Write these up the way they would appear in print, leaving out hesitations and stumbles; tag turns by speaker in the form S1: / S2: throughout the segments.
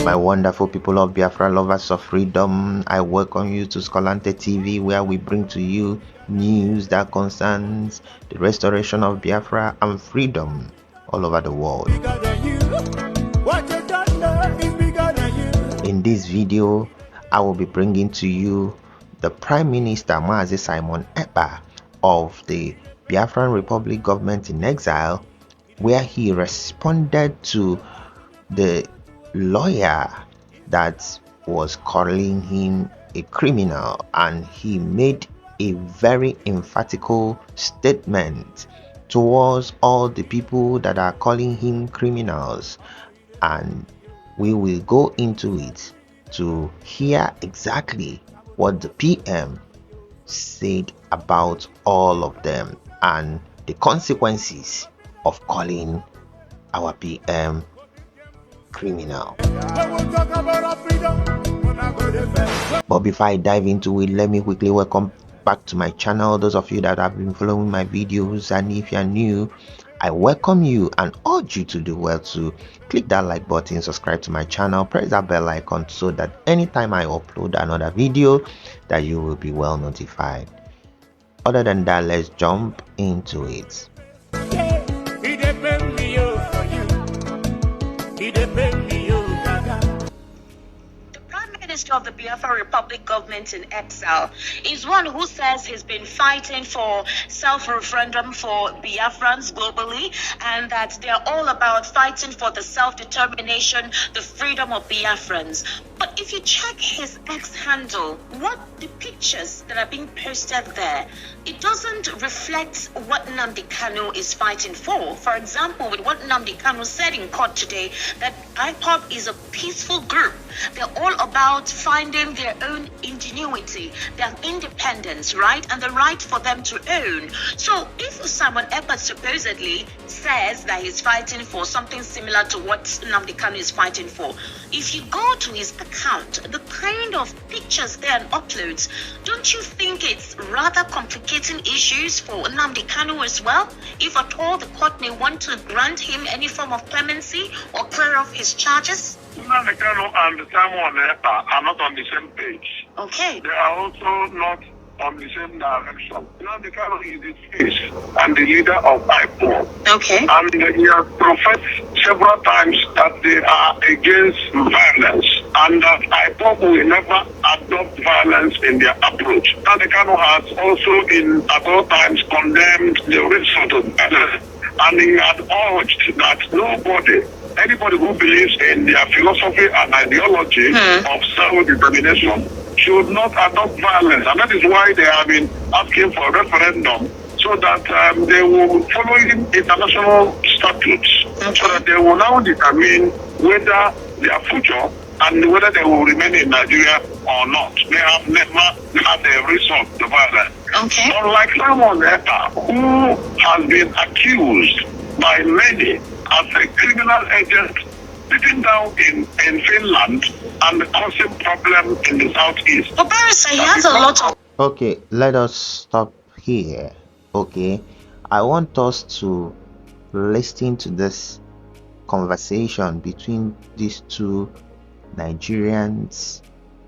S1: My wonderful people of Biafra, lovers of freedom, I welcome you to Skolante TV, where we bring to you news that concerns the restoration of Biafra and freedom all over the world. In this video, I will be bringing to you the Prime Minister Mazi Simon Ekpa of the Biafran Republic government in exile, where he responded to the lawyer that was calling him a criminal, and he made a very emphatical statement towards all the people that are calling him criminals, and we will go into it to hear exactly what the PM said about all of them and the consequences of calling our PM criminal. But before I dive into it, let me quickly welcome back to my channel those of you that have been following my videos, and if you're new, I welcome you and urge you to do well to click that like button, subscribe to my channel, press that bell icon so that anytime I upload another video that you will be well notified. Other than that, let's jump into it.
S2: Minister of the Biafra Republic government in exile is one who says he's been fighting for self-referendum for Biafrans globally, and that they're all about fighting for the self-determination, the freedom of Biafrans. But if you check his X handle, what the pictures that are being posted there, it doesn't reflect what Nnamdi Kanu is fighting for. For example, with what Nnamdi Kanu said in court today, that IPOB is a peaceful group. They're all about finding their own ingenuity, their independence, right? And the right for them to own. So if Simon Ekpa supposedly says that he's fighting for something similar to what Nnamdi Kanu is fighting for, if you go to his account, the kind of pictures there and uploads, don't you think it's rather complicating issues for Nnamdi Kanu as well? If at all the court may want to grant him any form of clemency or clear off his charges?
S3: Nnamdi Kanu and Simon Ekpa are not on the same page.
S2: Okay.
S3: They are also not on the same direction. Nnamdi Kanu is the face and the leader of IPOB.
S2: Okay.
S3: And he has professed several times that they are against violence and that IPOB will never adopt violence in their approach. Nnamdi Kanu has also at all times condemned the resort of violence, and he had urged that anybody who believes in their philosophy and ideology of self-determination should not adopt violence. And that is why they have been asking for a referendum, so that they will follow international statutes, so that they will now determine whether their future and whether they will remain in Nigeria or not. They have never had a resort to violence.
S2: Okay.
S3: Unlike Simon Ekpa, who has been accused by many as a criminal agent sitting down in Finland and causing problem in the southeast.
S2: But Barrister, he has a lot of...
S1: Okay, let us stop here. Okay, I want us to listen to this conversation between these two Nigerians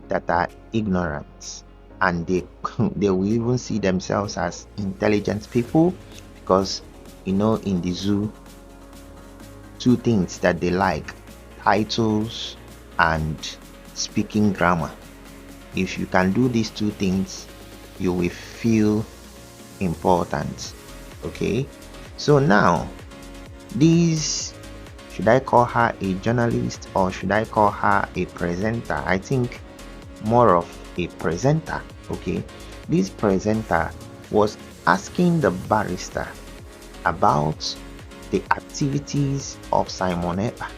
S1: that are ignorant, and they will even see themselves as intelligent people, because in the zoo, two things that they like: titles and speaking grammar. If you can do these two things, you will feel important. Okay, so now this, should I call her a journalist or should I call her a presenter? I think more of a presenter. Okay, this presenter was asking the barrister about the activities of Simon Ekpa.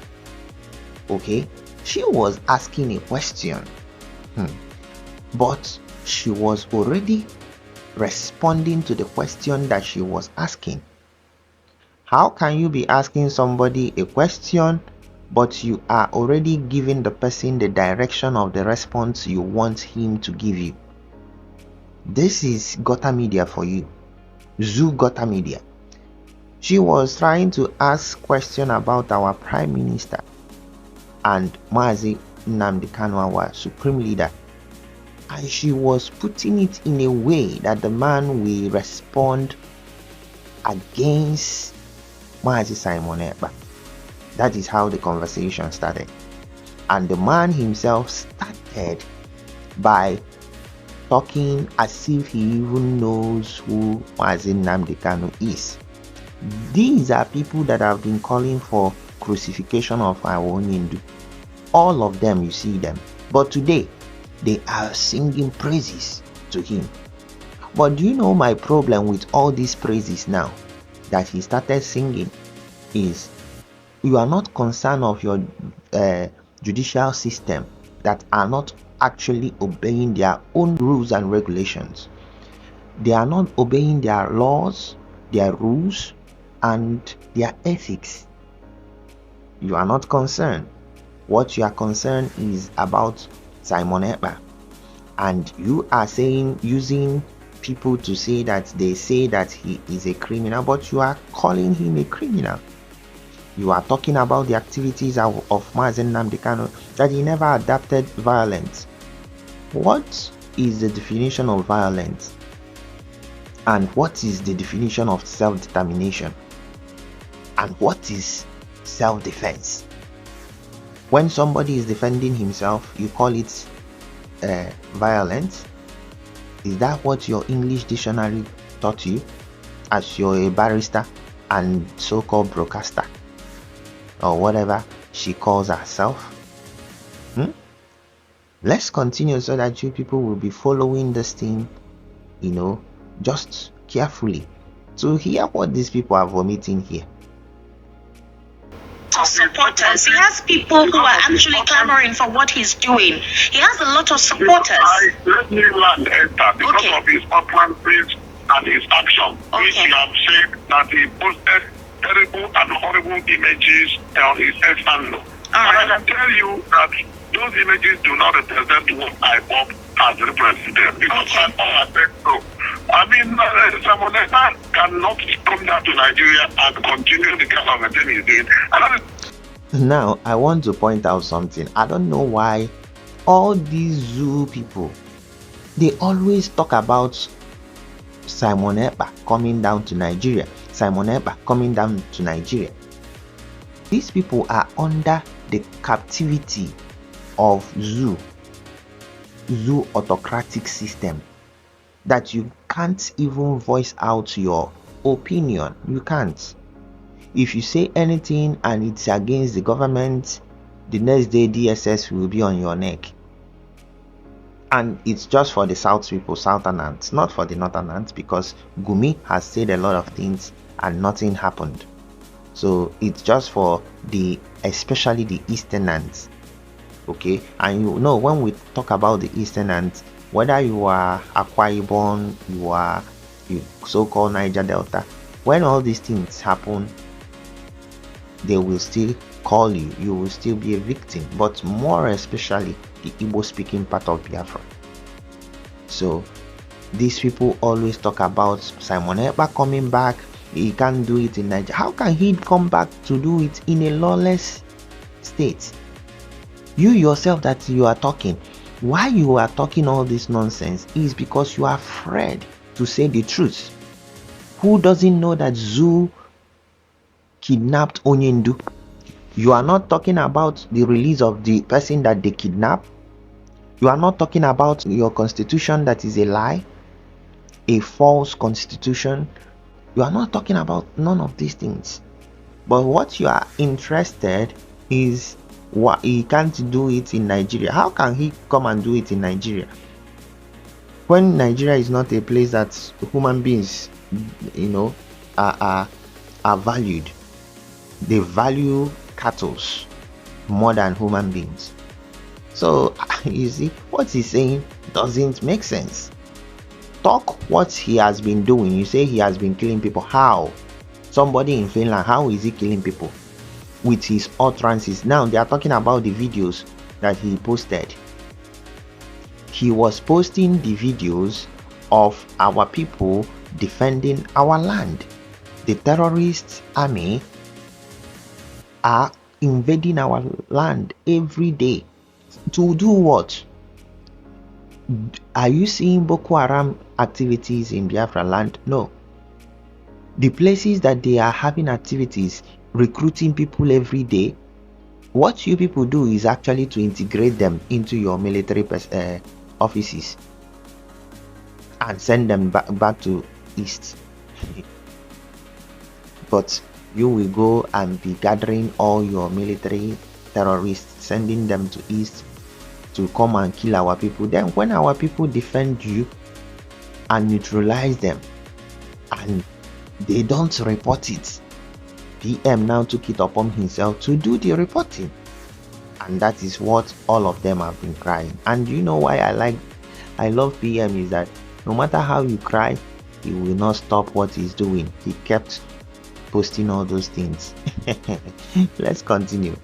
S1: Okay, she was asking a question, but she was already responding to the question that she was asking. How can you be asking somebody a question, but you are already giving the person the direction of the response you want him to give you? This is gutter media for you. Zoo gutter media. She was trying to ask question about our Prime Minister, and Mazi Nnamdi Kanu our supreme leader, and she was putting it in a way that the man will respond against Mazi Simon Ekpa. That is how the conversation started. And the man himself started by talking as if he even knows who Mazi Nnamdi Kanu is. These are people that have been calling for crucifixion of our own Hindu. All of them, you see them. But today, they are singing praises to him. But do you know my problem with all these praises now that he started singing is you are not concerned of your judicial system that are not actually obeying their own rules and regulations. They are not obeying their laws, their rules, and their ethics. You are not concerned. What you are concerned is about Simon Ekpa. And you are saying, using people to say that they say that he is a criminal, but you are calling him a criminal. You are talking about the activities of Mazi Nnamdi Kanu, that he never adapted violence. What is the definition of violence? And what is the definition of self-determination? And what is self-defense? When somebody is defending himself, you call it violence. Is that what your English dictionary taught you as you're a barrister and so-called broadcaster or whatever she calls herself? Let's continue so that you people will be following this thing, just carefully to hear what these people are vomiting here.
S2: Supporters. He has people who are actually clamoring for what he's doing. He has a lot of supporters.
S3: Let me land Ekpa because of his utterances and his action, which you have said that he posted terrible and horrible images on his ex-handle. And I can tell you that those images do not represent what IPOB has represented, because that's all I said so. I mean, Simon Ekpa cannot come down to Nigeria and continue the kind of thing he's doing.
S1: Now, I want to point out something. I don't know why all these zoo people, they always talk about Simon Ekpa coming down to Nigeria. Simon Ekpa coming down to Nigeria. These people are under the captivity of zoo autocratic system, that you can't even voice out your opinion. You can't. If you say anything and it's against the government, the next day DSS will be on your neck. And it's just for the South people, Southerners, not for the Northerners, because Gumi has said a lot of things and nothing happened. So it's just for especially the Easterners. Okay, and when we talk about the Easterners, whether you are Akwa Ibom, you are so-called Niger Delta, when all these things happen, they will still call you. You will still be a victim, but more especially the Igbo-speaking part of Biafra. So these people always talk about Simon Ekpa coming back. He can't do it in Nigeria. How can he come back to do it in a lawless state? You yourself that you are talking, why you are talking all this nonsense is because you are afraid to say the truth. Who doesn't know that Zoo kidnapped Onyendu? You are not talking about the release of the person that they kidnapped. You are not talking about your constitution that is a lie, a false constitution. You are not talking about none of these things. But what you are interested is what he can't do it in Nigeria. How can he come and do it in Nigeria when Nigeria is not a place that human beings are valued? They value cattle more than human beings. So you see, what he's saying doesn't make sense. Talk what he has been doing. You say he has been killing people. How? Somebody in Finland, how is he killing people? With his utterances. Now they are talking about the videos that he posted. He was posting the videos of our people defending our land. The terrorist army are invading our land every day To do what? Are you seeing Boko Haram activities in Biafra land? No. The places that they are having activities, recruiting people every day, what you people do is actually to integrate them into your military offices and send them back to East. But you will go and be gathering all your military terrorists, sending them to East to come and kill our people. Then when our people defend you and neutralize them and they don't report it, PM now took it upon himself to do the reporting, and that is what all of them have been crying. And you know why I love PM is that no matter how you cry, he will not stop what he's doing. He kept posting all those things. Let's continue.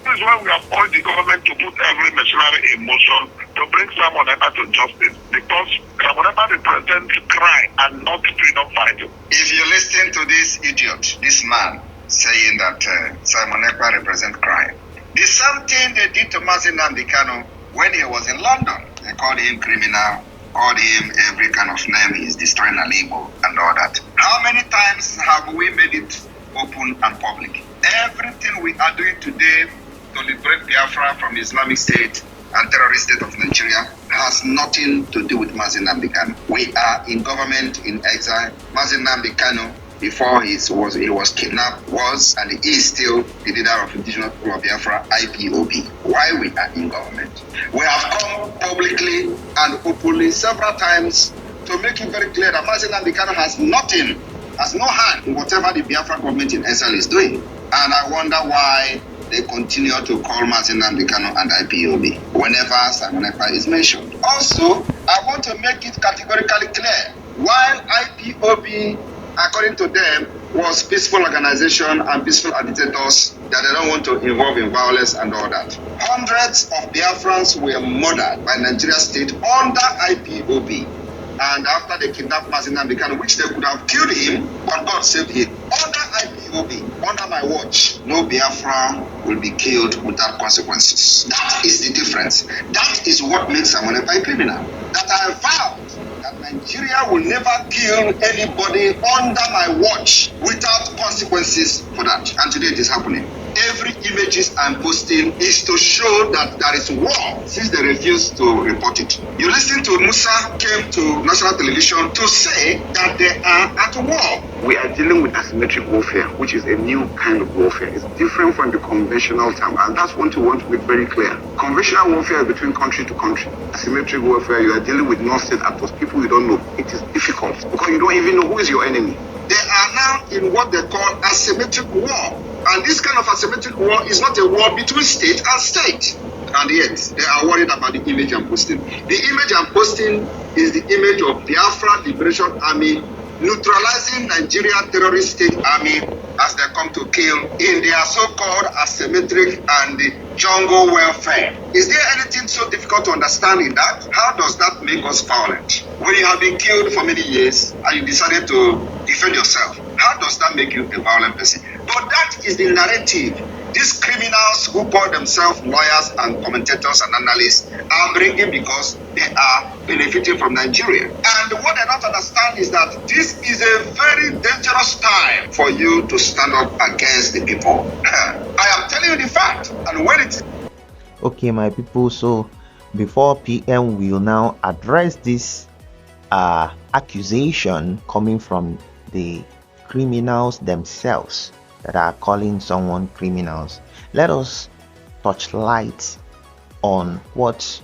S3: This is why we have urged the government to put every machinery in motion to bring Simon Ekpa to justice, because Simon Ekpa represents crime and not freedom fighting.
S4: If you listen to this idiot, this man saying that Simon Ekpa represents crime, the same thing they did to Mazi Nnamdi Kanu when he was in London. They called him criminal, called him every kind of name. He's destroying a label and all that. How many times have we made it open and public? Everything we are doing today to liberate Biafra from Islamic State and terrorist state of Nigeria has nothing to do with Mazi Nnamdi Kanu. We are in government in exile. Mazi Nnamdi Kanu, before he was kidnapped, was and is still the leader of Indigenous People of Biafra, IPOB. Why we are in government? We have come publicly and openly several times to make it very clear that Mazi Nnamdi Kanu has no hand in whatever the Biafra government in exile is doing. And I wonder why they continue to call Mazi Nnamdi Kanu and IPOB whenever Simon Ekpa is mentioned. Also, I want to make it categorically clear, while IPOB, according to them, was peaceful organization and peaceful agitators that they don't want to involve in violence and all that. Hundreds of Biafrans were murdered by Nigeria state under IPOB. And after they kidnapped Mazi Nnamdi Kanu, which they could have killed him, but God saved him. Under IPOB, under my watch, no Biafra will be killed without consequences. That is the difference. That is what makes someone a criminal. That I vowed that Nigeria will never kill anybody under my watch without consequences for that. And today it is happening. Every images I'm posting is to show that there is war, since they refuse to report it. You listen to Musa came to national television to say that they are at war.
S5: We are dealing with asymmetric warfare, which is a new kind of warfare. It's different from the conventional term, and that's what we want to make very clear. Conventional warfare is between country to country. Asymmetric warfare, you are dealing with non-state actors, people you don't know. It is difficult because you don't even know who is your enemy.
S4: They are now in what they call asymmetric war. And this kind of asymmetric war is not a war between state and state. And yet, they are worried about the image I'm posting. The image I'm posting is the image of Biafra Liberation Army neutralizing Nigeria terrorist state army as they come to kill in their so-called asymmetric and jungle welfare. Is there anything so difficult to understand in that? How does that make us violent? When you have been killed for many years and you decided to defend yourself, how does that make you a violent person? But that is the narrative these criminals who call themselves lawyers and commentators and analysts are bringing because they are benefiting from Nigeria. And what they don't understand is that this is a very dangerous time for you to stand up against the people. I am telling you the fact. And when it...
S1: Okay, my people, so before PM will now address this accusation coming from the criminals themselves that are calling someone criminals, let us touch light on what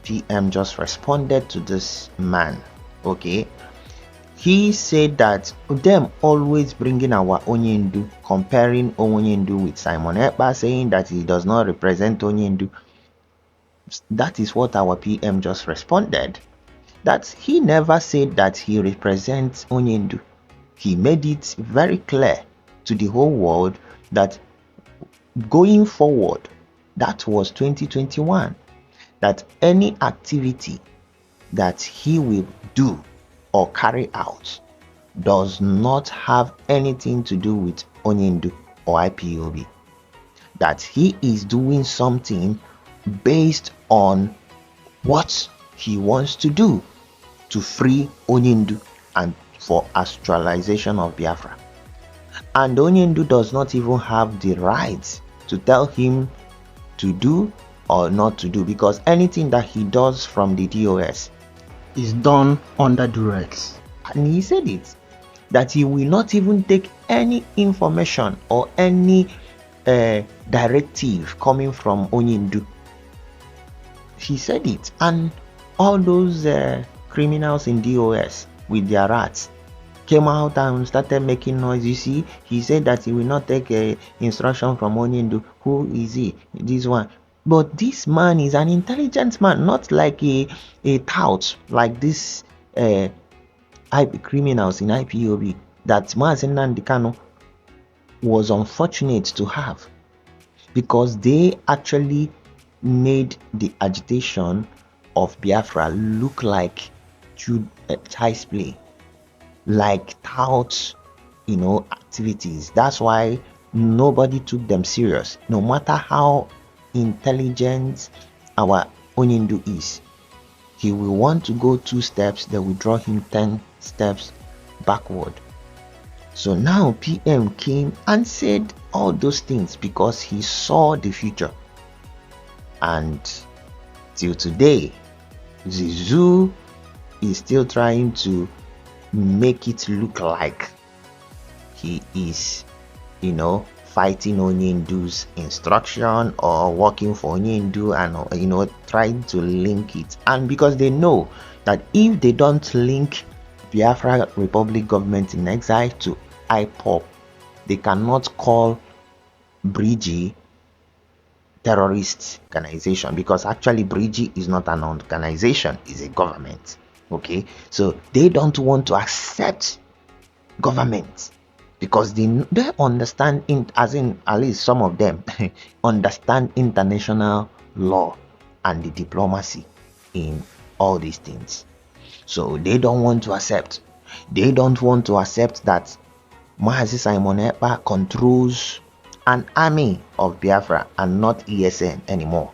S1: PM just responded to this man. Okay, he said that them always bringing our Onyendu, comparing Onyendu with Simon Ekpa, saying that he does not represent Onyendu. That is what our PM just responded, that he never said that he represents Onyendu. He made it very clear to the whole world that going forward, that was 2021, that any activity that he will do or carry out does not have anything to do with Onyendu or IPOB. that he is doing something based on what he wants to do to free Onyendu and for actualization of Biafra. And Onyendu does not even have the right to tell him to do or not to do, because anything that he does from the DOS
S2: is done under duress.
S1: And he said it, that he will not even take any information or any directive coming from Onyendu. He said it. And all those criminals in DOS with their rats came out and started making noise. You see, he said that he will not take instruction from Onyendu. Who is he? This one. But this man is an intelligent man, not like a tout like this criminals in IPOB that Mazi Nnamdi Kanu was unfortunate to have, because they actually made the agitation of Biafra look like child's play, like tout, activities. That's why nobody took them serious, no matter how intelligent our Onyendu is. He will want to go 2 steps, they will draw him 10 steps backward. So now PM came and said all those things because he saw the future. And till today, Zizu is still trying to make it look like he is, fighting Onyendu's instruction or working for Onyendu, and trying to link it. And because they know that if they don't link Biafra Republic government in exile to IPOB, they cannot call BRGIE terrorist organization, because actually BRGIE is not an organization, it's a government. Okay, so they don't want to accept government because they understand, at least some of them understand international law and the diplomacy in all these things. So they don't want to accept. They don't want to accept that Mazi Simon Ekpa controls an army of Biafra and not ESN anymore.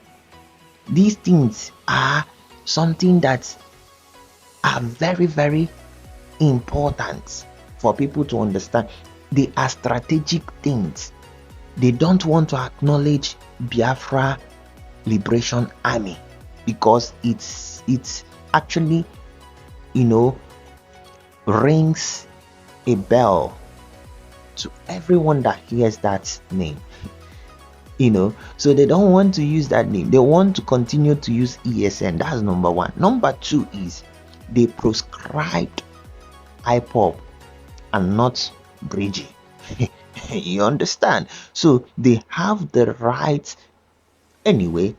S1: These things are something that are very, very important for people to understand. They are strategic things. They don't want to acknowledge Biafra Liberation Army because it's actually, rings a bell to everyone that hears that name. So they don't want to use that name. They want to continue to use ESN. That's number one. Number two is they proscribed IPOB and not BRGIE. You understand? So they have the right anyway,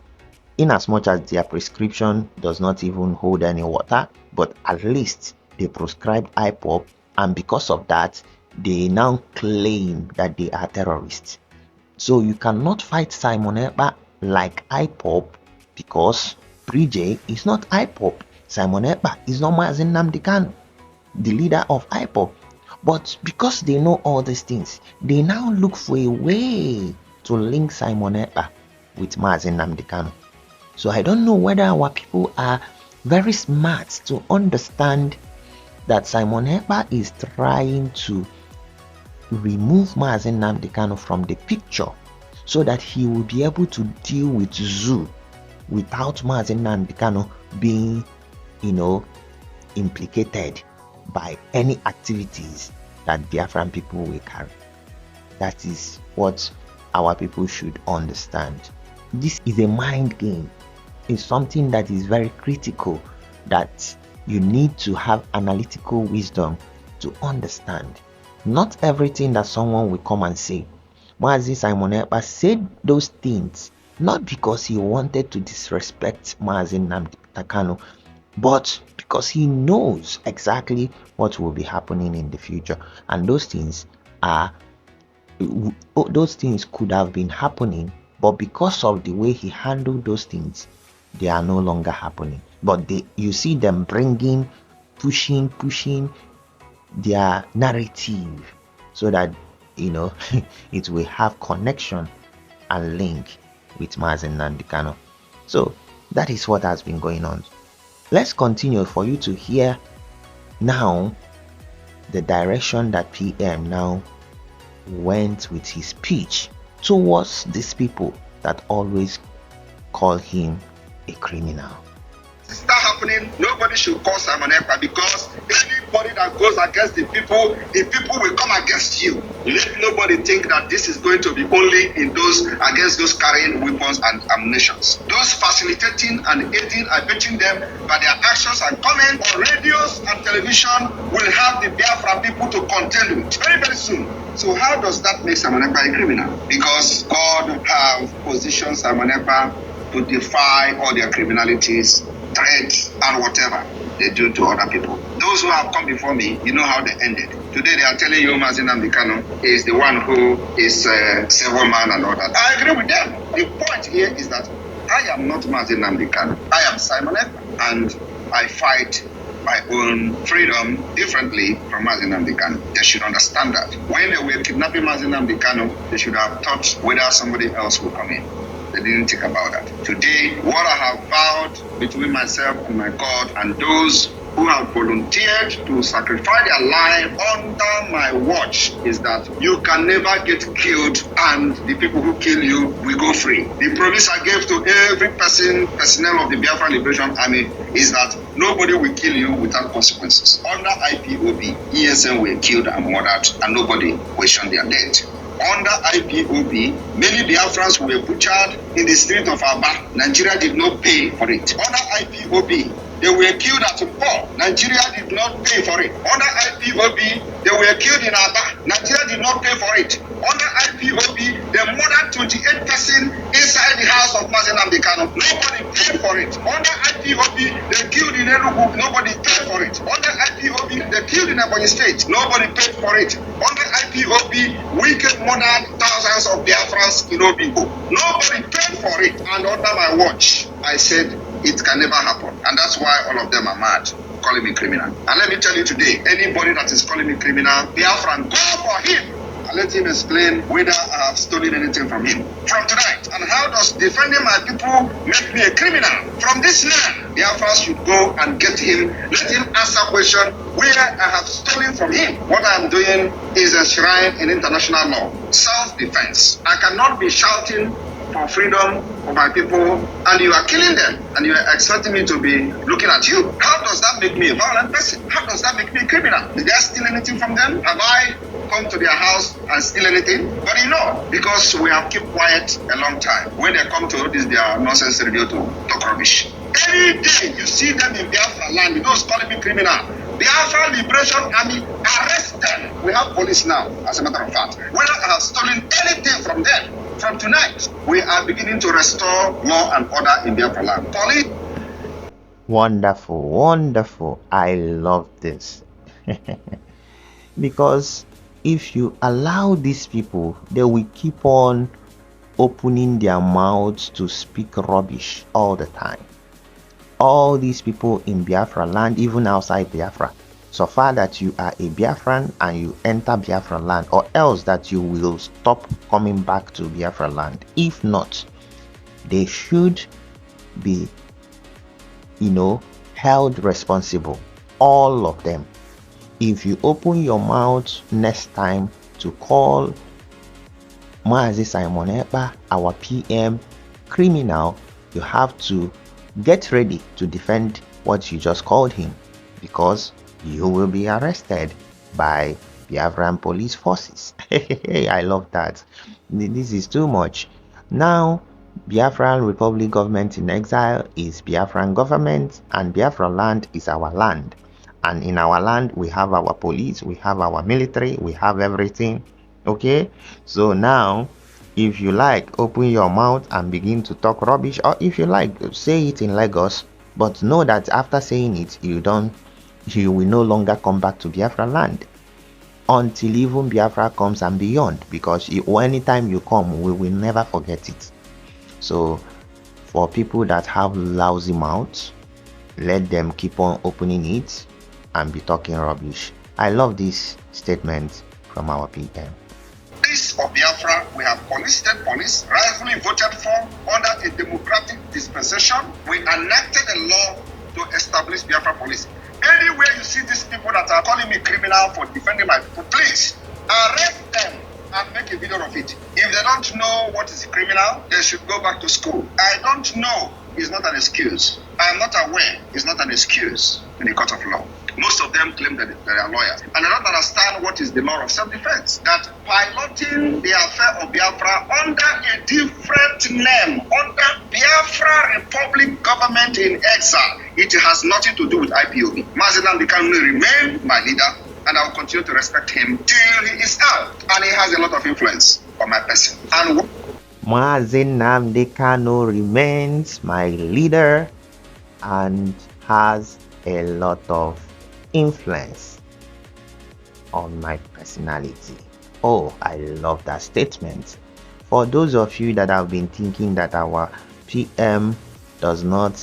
S1: in as much as their prescription does not even hold any water, but at least they proscribed IPOB, and because of that they now claim that they are terrorists. So you cannot fight Simon Ekpa like IPOB, because BRGIE is not IPOB. Simon Ekpa is not Mazi Nnamdi Kanu, the leader of IPOB. But because they know all these things, they now look for a way to link Simon Ekpa with Mazi Nnamdi Kanu. So I don't know whether our people are very smart to understand that Simon Ekpa is trying to remove Mazi Nnamdi Kanu from the picture so that he will be able to deal with Zoo without Mazi Nnamdi Kanu being, implicated by any activities that Biafran people will carry. That is what our people should understand. This is a mind game. It's something that is very critical, that you need to have analytical wisdom to understand. Not everything that someone will come and say. Mazi Simon Ekpa said those things not because he wanted to disrespect Mazi Nnamdi Kanu, but because he knows exactly what will be happening in the future, and those things could have been happening, but because of the way he handled those things, they are no longer happening. But you see them pushing their narrative so that it will have connection and link with Mazen Nandikano. So that is what has been going on. Let's continue for you to hear now the direction that PM now went with his speech towards these people that always call him a criminal.
S4: Start happening, nobody should call Simon Ekpa, because anybody that goes against the people will come against you. Let nobody think that this is going to be only in those against those carrying weapons and ammunition. Those facilitating and aiding, abetting them by their actions and comments on radios and television will have the Biafra people to contend with very, very soon. So how does that make Simon Ekpa a criminal? Because God have positioned Simon Ekpa to defy all their criminalities, threats, and whatever they do to other people. Those who have come before me, you know how they ended. Today they are telling you Mazen Nandikano is the one who is a civil man and all that. I agree with them. The point here is that I am not Mazen Nandikano. I am Simon Ekpa, and I fight my own freedom differently from Mazen Nandikano. They should understand that. When they were kidnapping Mazen Nandikano, they should have thought whether somebody else will come in. They didn't think about that. Today, what I have vowed between myself and my God and those who have volunteered to sacrifice their life under my watch is that you can never get killed and the people who kill you will go free. The promise I gave to every personnel of the Biafra Liberation Army is that nobody will kill you without consequences. Under IPOB, ESN were killed and murdered and nobody questioned their death. Under IPOB, many Biafrans were butchered in the street of Aba. Nigeria did not pay for it. Under IPOB, they were killed at Paul. Nigeria did not pay for it. Under IPOB, they were killed in Aba. Nigeria did not pay for it. Under IPOB, they murdered 28 persons inside the house of Mazen Nandikano. Nobody paid for it. Under IPOB, they killed in Enugu. Nobody paid for it. Under IPOB, they killed in Ebonyi State. Nobody paid for it. Under IPOB, wicked murdered thousands of Biafrans in Obingo. Nobody paid for it. And under my watch, I said, it can never happen. And that's why all of them are mad, calling me criminal. And let me tell you today, anybody that is calling me criminal, Biafran, go for him. And let him explain whether I have stolen anything from him. From tonight. And how does defending my people make me a criminal? From this man, Biafra should go and get him. Let him answer question where I have stolen from him. What I am doing is enshrined in international law. Self-defense. I cannot be shouting for freedom for my people, and you are killing them, and you are expecting me to be looking at you. How does that make me a violent person? How does that make me a criminal? Did I steal anything from them? Have I come to their house and steal anything? But you know, because we have kept quiet a long time. When they come to this their nonsense radio to talk rubbish. Any day you see them in Biafra land, those calling me criminal. Biafra Liberation Army arrest them. We have police now, as a matter of fact. Whether I have stolen anything from them, from tonight, we are beginning to restore law and order in Biafra land. Police.
S1: Wonderful, wonderful. I love this. Because if you allow these people, they will keep on opening their mouths to speak rubbish all the time. All these people in Biafra land, even outside Biafra, so far that you are a Biafran and you enter Biafra land, or else that you will stop coming back to Biafra land. If not, they should be, held responsible. All of them. If you open your mouth next time to call Mazi Simon Ekpa, our PM, criminal, you have to get ready to defend what you just called him, because you will be arrested by Biafran police forces. I love that. This is too much. Now, Biafran Republic government in exile is Biafran government, and Biafra land is our land. And in our land, we have our police, we have our military, we have everything. Okay? So now, if you like, open your mouth and begin to talk rubbish, or if you like, say it in Lagos, but know that after saying it, you will no longer come back to Biafra land until even Biafra comes and beyond, because anytime you come, we will never forget it. So for people that have lousy mouths, let them keep on opening it and be talking rubbish. I love this statement from our PM.
S4: This peace of Biafra. We have police, state police, rightfully voted for under a democratic dispensation. We enacted a law to establish Biafra police. Anywhere you see these people that are calling me criminal for defending my people, please arrest them and make a video of it. If they don't know what is a criminal, they should go back to school. I don't know is not an excuse. I am not aware is not an excuse in the court of law. Most of them claim that they are lawyers. And I don't understand what is the law of self-defense. That piloting the affair of Biafra under a different name, under Biafra Republic Government in Exile, it has nothing to do with IPOB. Mazi Nnamdi Kanu will remain my leader, and I will continue to respect him till he is out. And he has a lot of influence on my person. And
S1: Mazi Nnamdi Kanu remains my leader and has a lot of influence on my personality. Oh, I love that statement. For those of you that have been thinking that our PM does not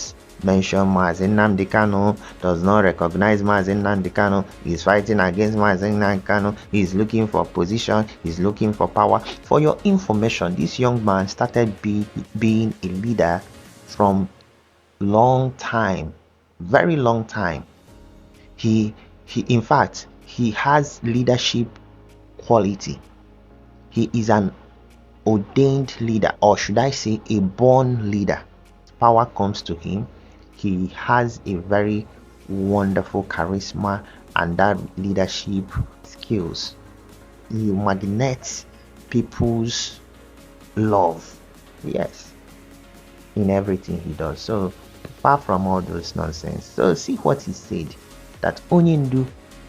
S1: mention Mazi Nnamdi Kanu, does not recognize Mazi Nnamdi Kanu, is fighting against Mazi Nnamdi Kanu, he's looking for position, he's looking for power. For your information, this young man started being a leader from long time, very long time. He in fact, he has leadership quality. He is an ordained leader, or should I say a born leader. Power comes to him. He has a very wonderful charisma and that leadership skills. He magnates people's love, yes, in everything he does. So far from all those nonsense. So see what he said, that Onyendu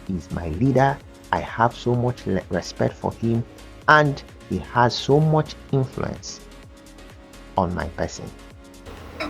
S1: is my leader. I have so much respect for him, and he has so much influence on my person.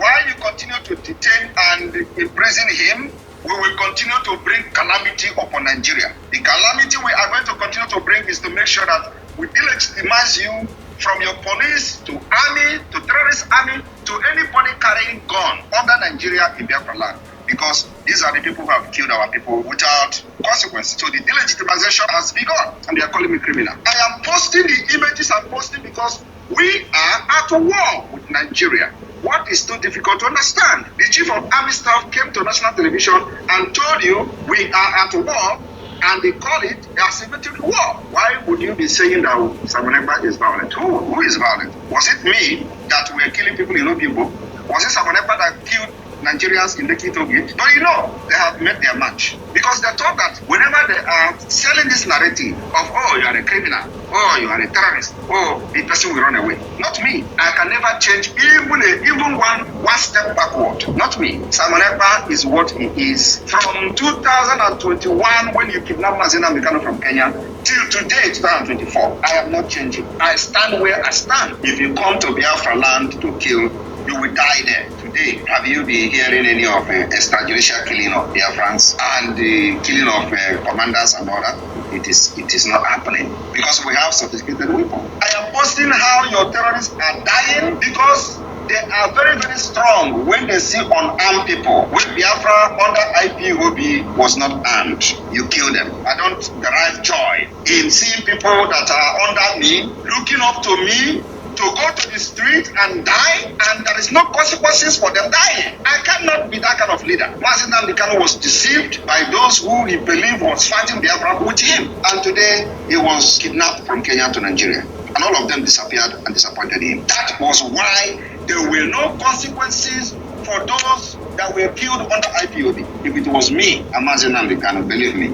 S4: while you continue to detain and imprison him, we will continue to bring calamity upon Nigeria. The calamity we are going to continue to bring is to make sure that we delegitimize you from your police to army to terrorist army to anybody carrying gun under Nigeria in Biafra land. Because these are the people who have killed our people without consequence. So the delegitimization has begun, and they are calling me criminal. I am posting the images I'm posting because we are at war with Nigeria. What is too difficult to understand? The chief of army staff came to national television and told you we are at war, and they call it a asymmetric war. Why would you be saying that Simon Ekpa is violent? Who is violent? Was it me that were killing people in Obimbo? Was it Simon Ekpa that killed Nigerians in the Quito Gate? But you know, they have made their match. Because they thought that whenever they are selling this narrative of, oh, you are a criminal, oh, you are a terrorist, oh, the person will run away. Not me. I can never change even one step backward. Not me. Simon Ekpa is what he is. From 2021, when you kidnapped Mazi Nnamdi Kanu from Kenya, till today, 2024, I am not changing. I stand where I stand. If you come to Biafra land to kill, you will die there. Today, have you been hearing any of extrajudicial killing of Biafrans and the killing of commanders and all that? It is not happening because we have sophisticated weapons. I am posting how your terrorists are dying because they are very, very strong when they see unarmed people. When Biafra under IPOB was not armed, you kill them. I don't derive joy in seeing people that are under me, looking up to me, to go to the street and die, and there is no consequences for them dying. I cannot be that kind of leader. Mazi Nnamdi Kanu was deceived by those who he believed was fighting Biafra with him, and today he was kidnapped from Kenya to Nigeria, and all of them disappeared and disappointed him. That was why there were no consequences for those that were killed under IPOB. If it was me and Mazi Nnamdi Kanu, believe me,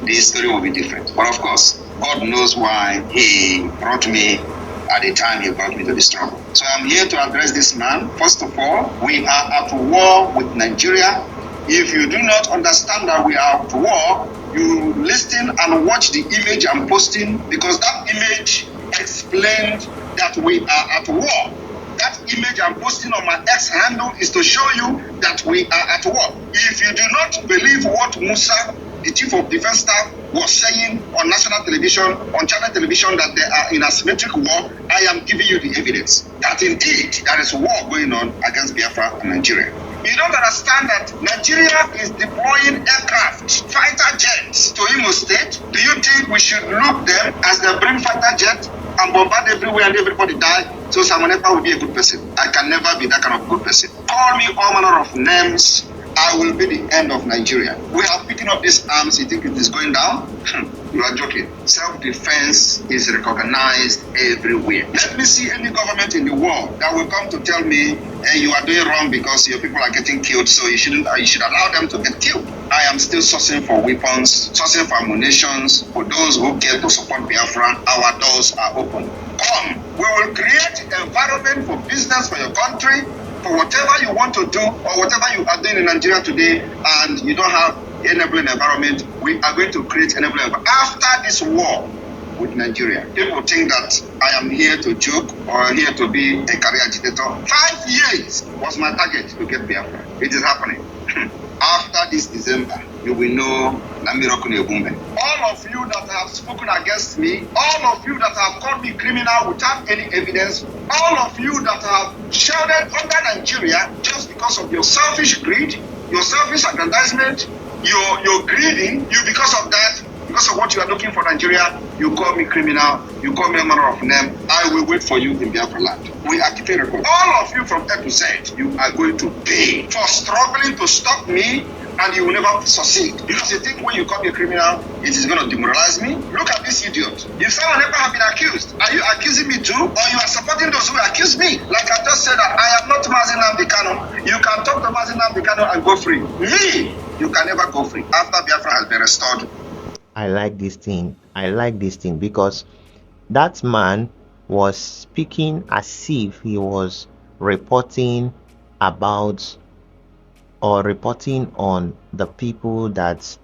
S4: the story will be different. But of course, God knows why he brought me at the time he brought me to the struggle. So I'm here to address this man. First of all, we are at war with Nigeria. If you do not understand that we are at war, you listen and watch the image I'm posting, because that image explained that we are at war. That image I'm posting on my X handle is to show you that we are at war. If you do not believe what Musa, the chief of defense staff, was saying on national television, on channel television, that they are in asymmetric war, I am giving you the evidence that indeed there is war going on against Biafra and Nigeria. You don't understand that Nigeria is deploying aircraft, fighter jets to Imo State. Do you think we should look them as they bring fighter jets and bombard everywhere and everybody die? So Simon Ekpa will be a good person. I can never be that kind of good person. Call me all manner of names. I will be the end of Nigeria. We are picking up these arms. You think it is going down? You are joking. Self-defense is recognized everywhere. Let me see any government in the world that will come to tell me, hey, you are doing wrong because your people are getting killed, so you should allow them to get killed. I am still sourcing for weapons, sourcing for ammunitions. For those who care to support Biafra, our doors are open. Come, we will create an environment for business for your country, for whatever you want to do or whatever you are doing in Nigeria today, and you don't have enabling environment, we are going to create enabling environment. After this war with Nigeria, people think that I am here to joke or here to be a career agitator. 5 years was my target to get Biafra. It is happening. After this December, you will know Namiro Kunegumbe. All of you that have spoken against me, all of you that have called me criminal without any evidence, all of you that have shouted under Nigeria just because of your selfish greed, your selfish aggrandizement, your greeding, because of that, because of what you are looking for Nigeria, you call me criminal, you call me a manner of name. I will wait for you in Biafra land. We are keeping record. All of you from A to Z, you are going to pay for struggling to stop me, and you will never succeed. Because you think when you call me a criminal, it is going to demoralize me? Look at this idiot. If someone ever have been accused, are you accusing me too? Or you are supporting those who accuse me? Like I just said, that I am not Mazi Nnamdi Kanu. You can talk to Mazi Nnamdi Kanu and go free. Me, you can never go free. After Biafra has been restored.
S1: I like this thing. I like this thing because that man was speaking as if he was reporting about or reporting on the people that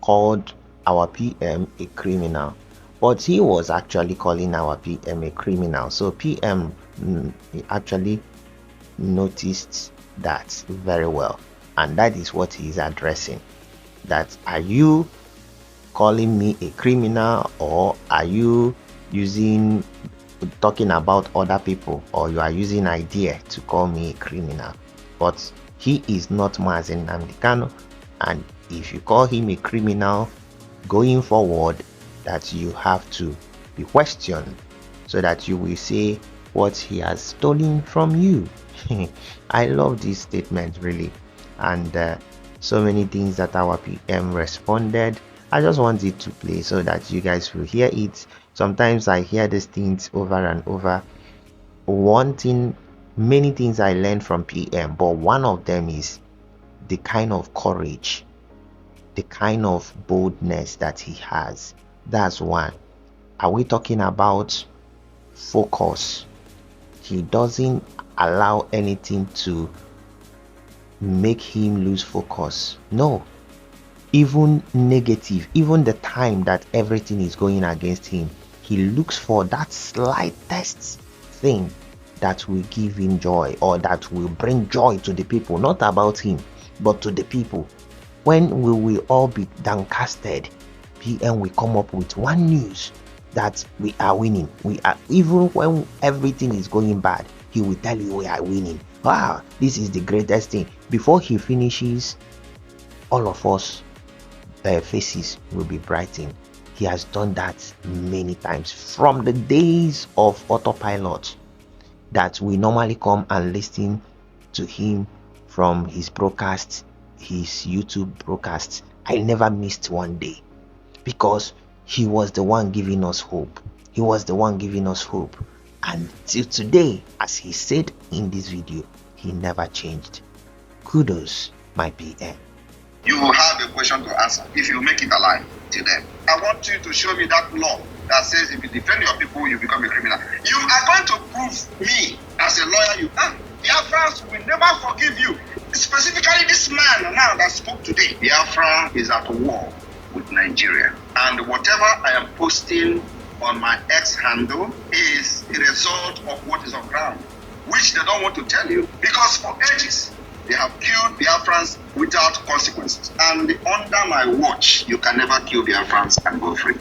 S1: called our PM a criminal, but he was actually calling our PM a criminal. So PM actually noticed that very well, and that is what he is addressing. That are you calling me a criminal, or are you talking about other people, or you are using idea to call me a criminal? But he is not Mazi Nnamdi Kanu, and if you call him a criminal going forward, that you have to be questioned so that you will say what he has stolen from you. I love this statement really, and so many things that our PM responded. I just want it to play so that you guys will hear it. Sometimes I hear these things over and over. Many things I learned from PM, but one of them is the kind of courage, the kind of boldness that he has. That's one. Are we talking about focus? He doesn't allow anything to make him lose focus. No. Even negative, even the time that everything is going against him, he looks for that slightest thing that will give him joy, or that will bring joy to the people, not about him but to the people. When we will all be downcasted, PM will come up with one news that we are winning. We are, even when everything is going bad, he will tell you we are winning. Wow, this is the greatest thing. Before he finishes, all of us faces will be brightened. He has done that many times from the days of autopilot, that we normally come and listen to him from his broadcasts, his YouTube broadcasts. I never missed one day, because he was the one giving us hope. He was the one giving us hope, and till today, as he said in this video, he never changed. Kudos, my PM.
S4: You will have a question to answer if you make it alive till then. I want you to show me that law that says if you defend your people, you become a criminal. You are going to prove me as a lawyer. Biafrans will never forgive you. Specifically, this man now that spoke today. Biafra is at war with Nigeria, and whatever I am posting on my X handle is a result of what is on ground, which they don't want to tell you, because for ages they have killed Biafrans without consequences. And under my watch, you can never kill Biafrans and go free.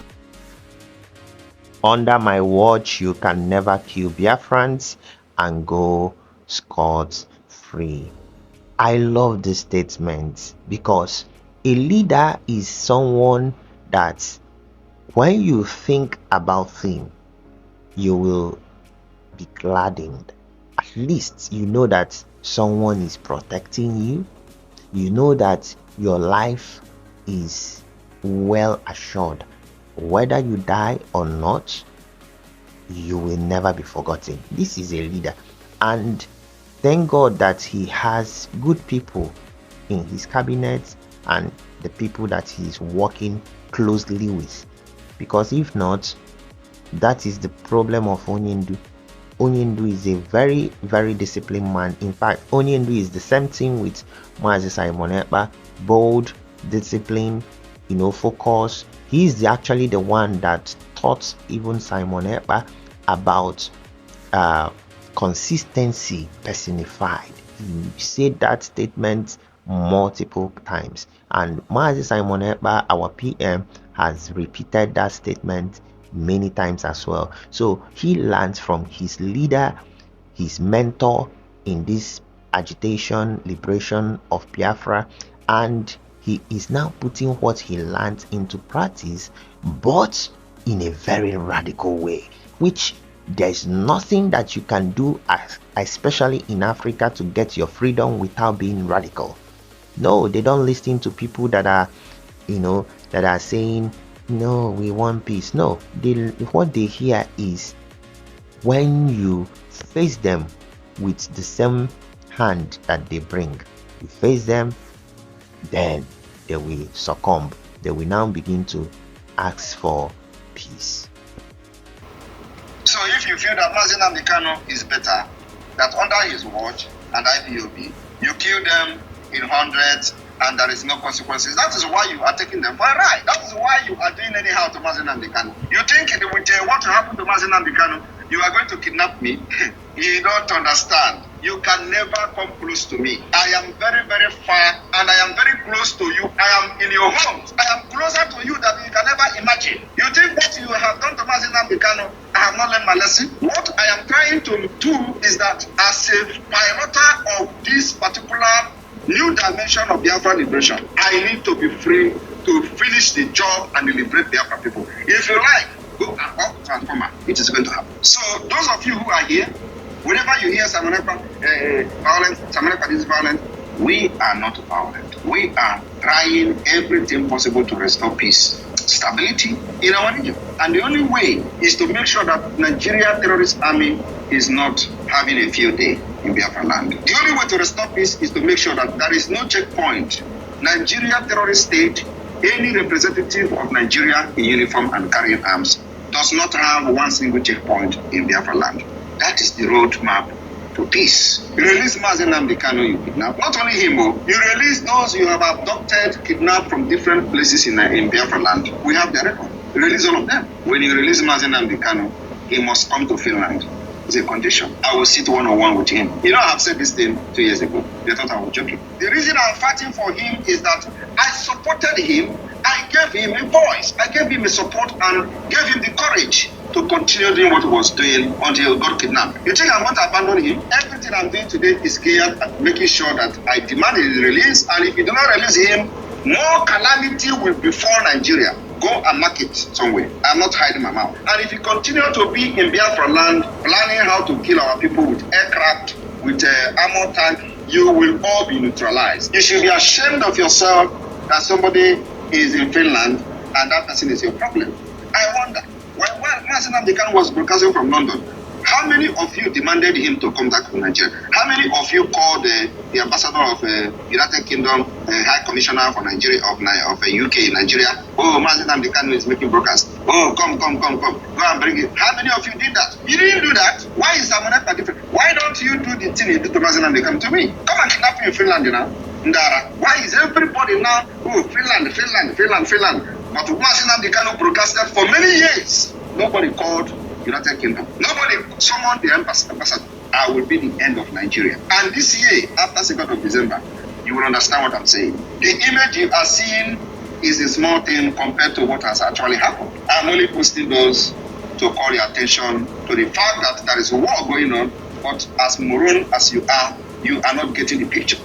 S1: Under my watch, you can never kill Biafrans and go scot-free. I love this statement because a leader is someone that when you think about him, you will be gladdened. At least you know that someone is protecting you. You know that your life is well assured. Whether you die or not, you will never be forgotten. This is a leader. And thank God that he has good people in his cabinet and the people that he's working closely with. Because if not, that is the problem of Onyendu. Onyendu is a very, very disciplined man. In fact, Onyendu is the same thing with Mazi Simon Ekpa. Bold, disciplined, focus. He is actually the one that taught even Simon Ekpa about consistency personified. He said that statement multiple times, and Mazi Simon Ekpa, our PM, has repeated that statement many times as well. So he learned from his leader, his mentor in this agitation, liberation of Biafra, and he is now putting what he learned into practice, but in a very radical way, which there's nothing that you can do, especially in Africa, to get your freedom without being radical. No, they don't listen to people that are, that are saying, no, we want peace. No, what they hear is when you face them with the same hand that they bring, you face them, then they will succumb. They will now begin to ask for peace.
S4: So if you feel that Mazi Nnamdi Kanu is better, that under his watch and IPOB, you kill them in hundreds and there is no consequences, that is why you are taking them for a ride. That is why you are doing anyhow to Mazi Nnamdi Kanu. You think with what happened to Mazi Nnamdi Kanu, you are going to kidnap me? You don't understand. You can never come close to me. I am very, very far and I am very close to you. I am in your homes. I am closer to you than you can ever imagine. You think what you have done to Mazi Nnamdi Kanu, I have not learned my lesson? What I am trying to do is that as a piloter of this particular new dimension of Biafra liberation, I need to be free to finish the job and liberate Biafra people. If you like, go and walk transformer. It is going to happen. So those of you who are here, whenever you hear Simon Ekpa violence, Simon Ekpa is violent, we are not violent. We are trying everything possible to restore peace, stability in our region. And the only way is to make sure that Nigeria terrorist army is not having a field day in Biafra land. The only way to restore peace is to make sure that there is no checkpoint. Nigeria terrorist state, any representative of Nigeria in uniform and carrying arms does not have one single checkpoint in Biafra land. That is the roadmap to peace. You release Mazi Nnamdi Kanu, you kidnap. Not only him, you release those you have abducted, kidnapped from different places in Biafra land. We have the record. You release all of them. When you release Mazi Nnamdi Kanu, he must come to Finland. It's a condition. I will sit one-on-one with him. You know, I've said this thing 2 years ago. They thought I was joking. The reason I'm fighting for him is that I supported him. I gave him a voice. I gave him a support and gave him the courage to continue doing what he was doing until he got kidnapped. You think I want to abandon him? Everything I'm doing today is geared at making sure that I demand his release, and if you do not release him, more calamity will befall Nigeria. Go and mark it somewhere. I'm not hiding my mouth. And if you continue to be in Biafra land, planning how to kill our people with aircraft, with armor tank, you will all be neutralized. You should be ashamed of yourself that somebody is in Finland and that person is your problem. I wonder, while Mazi Nnamdi Kanu was broadcasting from London, how many of you demanded him to come back to Nigeria? How many of you called the ambassador of United Kingdom, High Commissioner for Nigeria of UK in Nigeria? Oh, Mazi Nnamdi Kanu is making broadcasts. Oh, come. Go and bring it. How many of you did that? You didn't do that. Why is Simon Ekpa different? Why don't you do the thing you do to Mazi Nnamdi Kanu to me? Come and kidnap me in Finland, Ndara. Why is everybody now, Finland? But Mazi Nnamdi Kanu broadcasted for many years. Nobody called United Kingdom. Nobody summoned the ambassador. I will be the end of Nigeria. And this year, after 2nd of December, you will understand what I'm saying. The image you are seeing is a small thing compared to what has actually happened. I'm only posting those to call your attention to the fact that there is a war going on, but as moron as you are not getting the picture.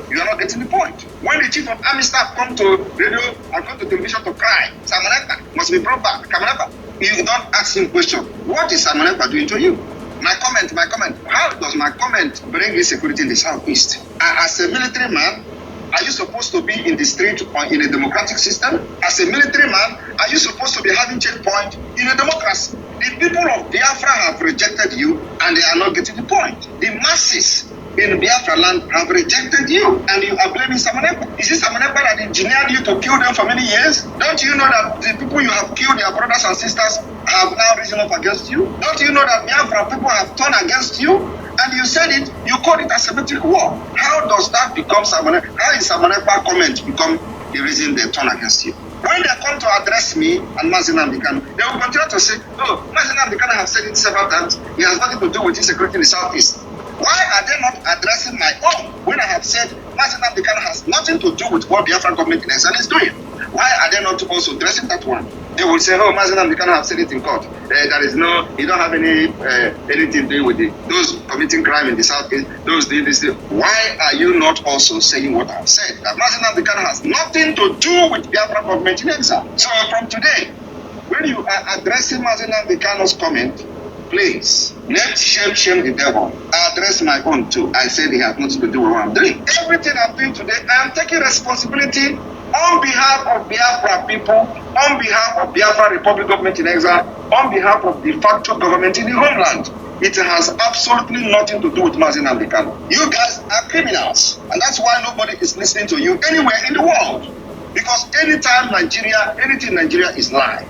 S4: You are not getting the point. When the chief of army staff come to radio and come to television to cry, Simon Ekpa must be brought back. You don't ask him question. What is Simon Ekpa doing to you? My comment. How does my comment bring insecurity in the southeast? As a military man, are you supposed to be in the street or in a democratic system? As a military man, are you supposed to be having checkpoint in a democracy? The people of Biafra have rejected you and they are not getting the point. The masses in Biafra land have rejected you and you are blaming Simon Ekpa. Is it Simon Ekpa that engineered you to kill them for many years? Don't you know that the people you have killed, their brothers and sisters, have now risen up against you? Don't you know that Biafra people have turned against you? And you said it, you called it a symmetric war. How does that become Simon Ekpa? How is Simon Ekpa comment become the reason they turn against you? When they come to address me and Mazi Nnamdi Kanu, they will continue to say, oh, Mazi Nnamdi Kanu has said it several times, he has nothing to do with insecurity in the southeast. Why are they not addressing my own when I have said Mazi Nnamdi Kanu has nothing to do with what the Biafran government in exile is doing? Why are they not also addressing that one? They will say, oh, Mazi Nnamdi Kanu have said it in court. There is no, you don't have anything to do with those committing crime in the southeast, those doing this. Why are you not also saying what I have said? That Mazi Nnamdi Kanu has nothing to do with Biafran government in exile. So from today, when you are addressing Mazi Nnamdi Kanu's comment, please, let shame the devil. I address my own too. I said he has nothing to do with what I'm doing. Everything I'm doing today, I am taking responsibility on behalf of Biafra people, on behalf of Biafra Republic government in exile, on behalf of de facto government in the homeland. It has absolutely nothing to do with Mazi Nnamdi Kanu. You guys are criminals, and that's why nobody is listening to you anywhere in the world. Because anytime anything in Nigeria is lie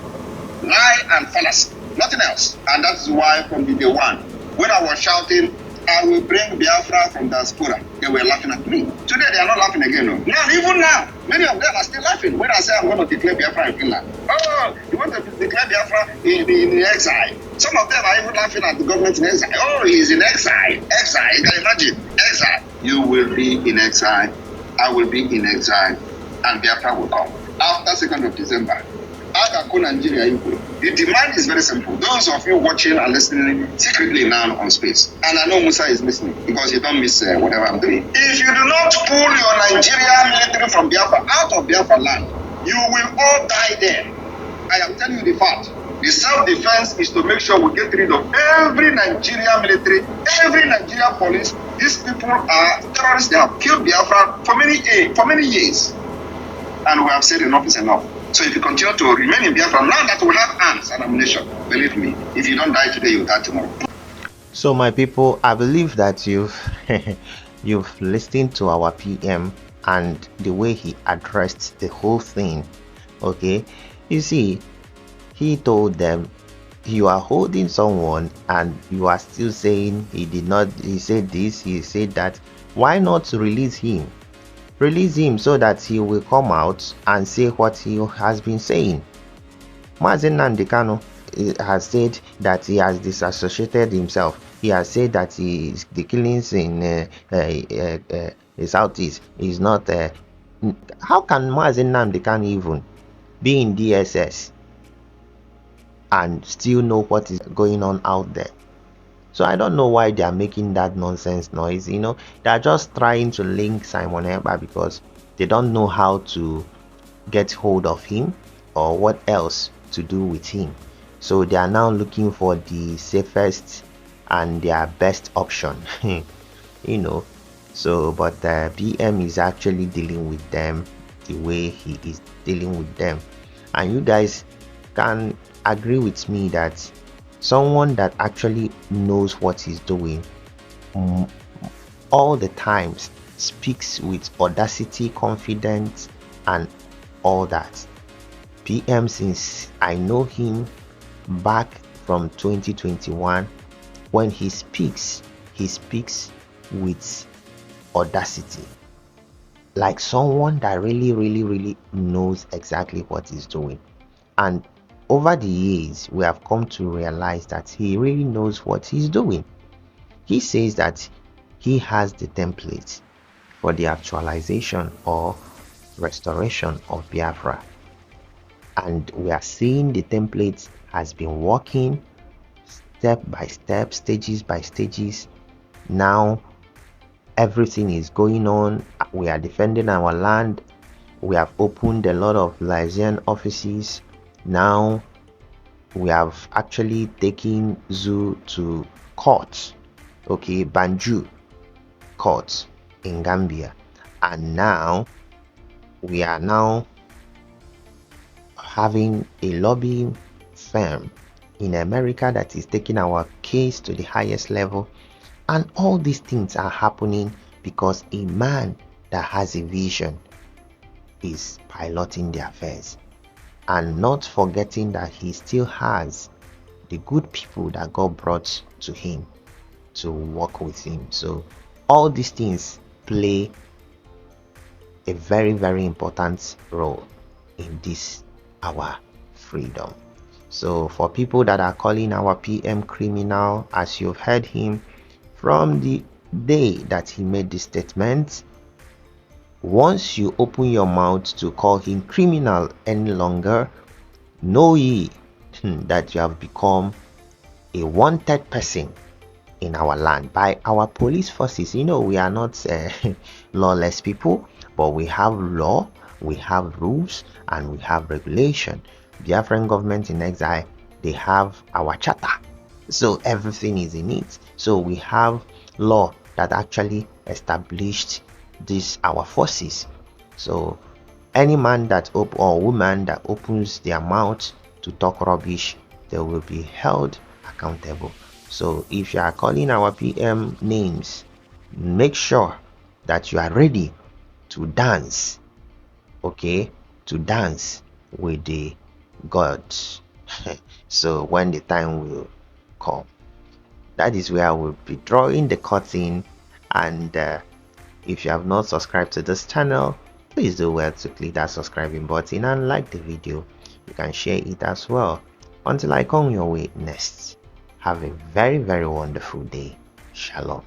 S4: and fallacy. Nothing else. And that's why from the day one, when I was shouting, I will bring Biafra from diaspora, they were laughing at me. Today they are not laughing again. No. Now, even now, many of them are still laughing when I say I'm going to declare Biafra in Finland. Oh, you want to declare Biafra in exile? Some of them are even laughing at the government in exile. Oh, he's in exile. Exile, you can imagine. Exile. You will be in exile. I will be in exile. And Biafra will come. After 2nd of December. The demand is very simple. Those of you watching and listening secretly now on space, and I know Musa is listening because you don't miss whatever I'm doing. If you do not pull your Nigerian military from Biafra out of Biafra land, you will all die there. I am telling you the fact. The self-defense is to make sure we get rid of every Nigerian military, every Nigerian police. These people are terrorists. They have killed Biafra for many years, and we have said enough is enough. So if you continue to remain in Biafra, now that we have arms and ammunition, believe me, if you don't die today, you'll die tomorrow.
S1: So my people, I believe that you've you've listened to our PM and the way he addressed the whole thing. Okay, you see, he told them, you are holding someone and you are still saying he said this, he said that. Why not release him? Release him so that he will come out and say what he has been saying. Mazi Nnamdi Kanu has said that he has disassociated himself. He has said that the killings in the southeast is not. How can Mazi Nnamdi Kanu even be in DSS and still know what is going on out there? So I don't know why they are making that nonsense noise. They are just trying to link Simon Ekpa because they don't know how to get hold of him or what else to do with him. So they are now looking for the safest and their best option. So but the PM is actually dealing with them the way he is dealing with them. And you guys can agree with me that someone that actually knows what he's doing all the time speaks with audacity, confidence, and all that. PM, since I know him back from 2021, when he speaks with audacity, like someone that really knows exactly what he's doing. And over the years, we have come to realize that he really knows what he's doing. He says that he has the template for the actualization or restoration of Biafra. And we are seeing the template has been working step by step, stages by stages. Now, everything is going on. We are defending our land. We have opened a lot of liaison offices. Now we have actually taken zoo to court, okay, Banjul court in Gambia, and now we are now having a lobbying firm in America that is taking our case to the highest level. And all these things are happening because a man that has a vision is piloting the affairs, and not forgetting that he still has the good people that God brought to him to work with him. So all these things play a very, very important role in this our freedom. So for people that are calling our PM criminal, as you've heard him, from the day that he made this statement, once you open your mouth to call him criminal any longer, know ye that you have become a wanted person in our land by our police forces. You know, we are not lawless people, but we have law, we have rules, and we have regulation. Biafran government in exile, they have our charter, so everything is in it. So we have law that actually established this our forces. So any man that or woman that opens their mouth to talk rubbish, they will be held accountable. So if you are calling our PM names, make sure that you are ready to dance, okay, to dance with the gods. So when the time will come, that is where I will be drawing the curtain. And if you have not subscribed to this channel, please do well to click that subscribing button and like the video. You can share it as well. Until I come your way next, have a very, very wonderful day. Shalom.